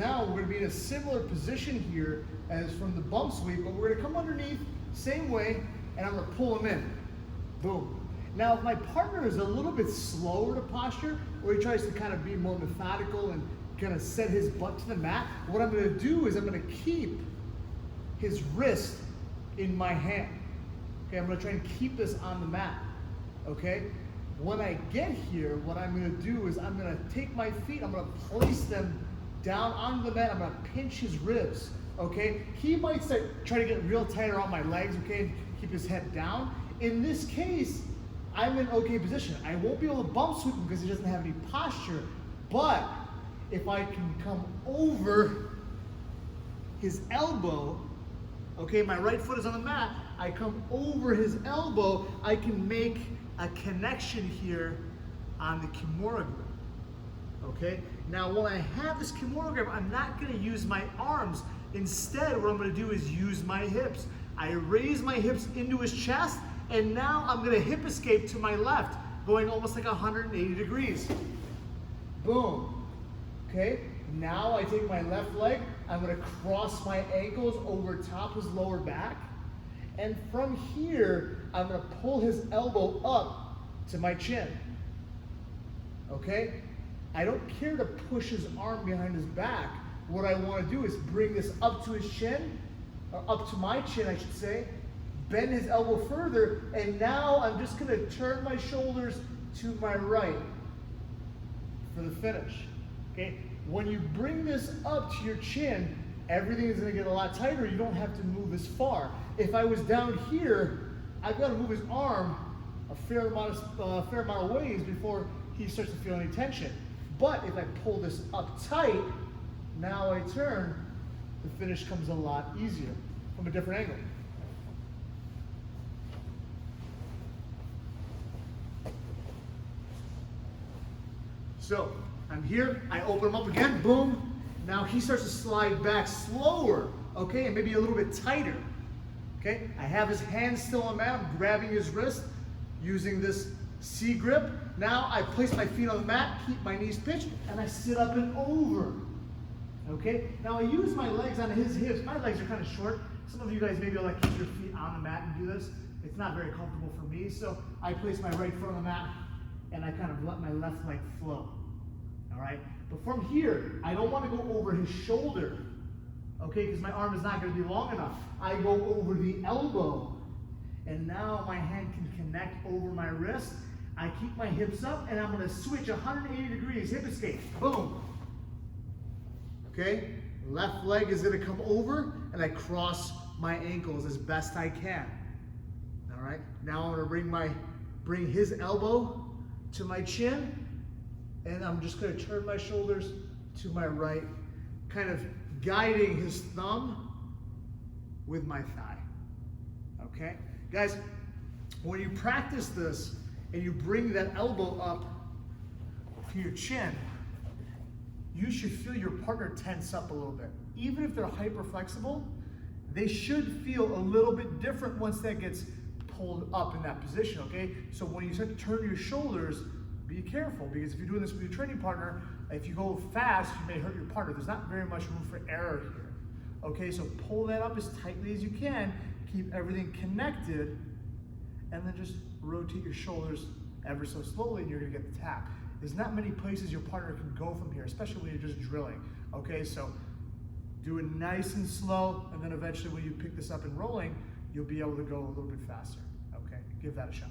now we're gonna be in a similar position here as from the bump sweep, but we're gonna come underneath, same way, and I'm gonna pull him in. Boom. Now, if my partner is a little bit slower to posture, or he tries to kind of be more methodical and kind of set his butt to the mat, what I'm gonna do is I'm gonna keep his wrist in my hand. Okay, I'm gonna try and keep this on the mat, okay? When I get here, what I'm gonna do is I'm gonna take my feet, I'm gonna place them down on the mat, I'm gonna pinch his ribs, okay? He might start trying to get real tight around my legs, okay, and keep his head down. In this case, I'm in okay position. I won't be able to bump sweep him because he doesn't have any posture, but if I can come over his elbow, okay, my right foot is on the mat, I come over his elbow, I can make a connection here on the Kimura grip, okay? Now, when I have this Kimura grip, I'm not gonna use my arms. Instead, what I'm gonna do is use my hips. I raise my hips into his chest, and now I'm gonna hip escape to my left, going almost like 180 degrees. Boom. Okay, now I take my left leg, I'm gonna cross my ankles over top his lower back, and from here, I'm gonna pull his elbow up to my chin. Okay? I don't care to push his arm behind his back. What I wanna do is bring this up to his chin, or up to my chin, I should say, bend his elbow further, and now I'm just gonna turn my shoulders to my right for the finish. Okay, when you bring this up to your chin, everything is gonna get a lot tighter. You don't have to move as far. If I was down here, I've got to move his arm a fair amount of ways before he starts to feel any tension. But if I pull this up tight, now I turn, the finish comes a lot easier from a different angle. So, I'm here, I open him up again, boom. Now he starts to slide back slower, okay, and maybe a little bit tighter, okay? I have his hand still on the mat, I'm grabbing his wrist, using this C grip. Now I place my feet on the mat, keep my knees pitched, and I sit up and over, okay? Now I use my legs on his hips. My legs are kind of short. Some of you guys maybe will like keep your feet on the mat and do this. It's not very comfortable for me, so I place my right foot on the mat, and I kind of let my left leg flow. All right, but from here, I don't want to go over his shoulder, okay, because my arm is not going to be long enough. I go over the elbow, and now my hand can connect over my wrist. I keep my hips up, and I'm going to switch 180 degrees, hip escape, boom. Okay, left leg is going to come over, and I cross my ankles as best I can. All right, now I'm going to bring his elbow to my chin, and I'm just going to turn my shoulders to my right, kind of guiding his thumb with my thigh, okay? Guys, when you practice this and you bring that elbow up to your chin, you should feel your partner tense up a little bit. Even if they're hyper flexible, they should feel a little bit different once that gets pulled up in that position, okay? So when you start to turn your shoulders, be careful, because if you're doing this with your training partner, if you go fast, you may hurt your partner. There's not very much room for error here. Okay, so pull that up as tightly as you can, keep everything connected, and then just rotate your shoulders ever so slowly, and you're gonna get the tap. There's not many places your partner can go from here, especially when you're just drilling. Okay, so do it nice and slow, and then eventually when you pick this up and rolling, you'll be able to go a little bit faster. Okay, give that a shot.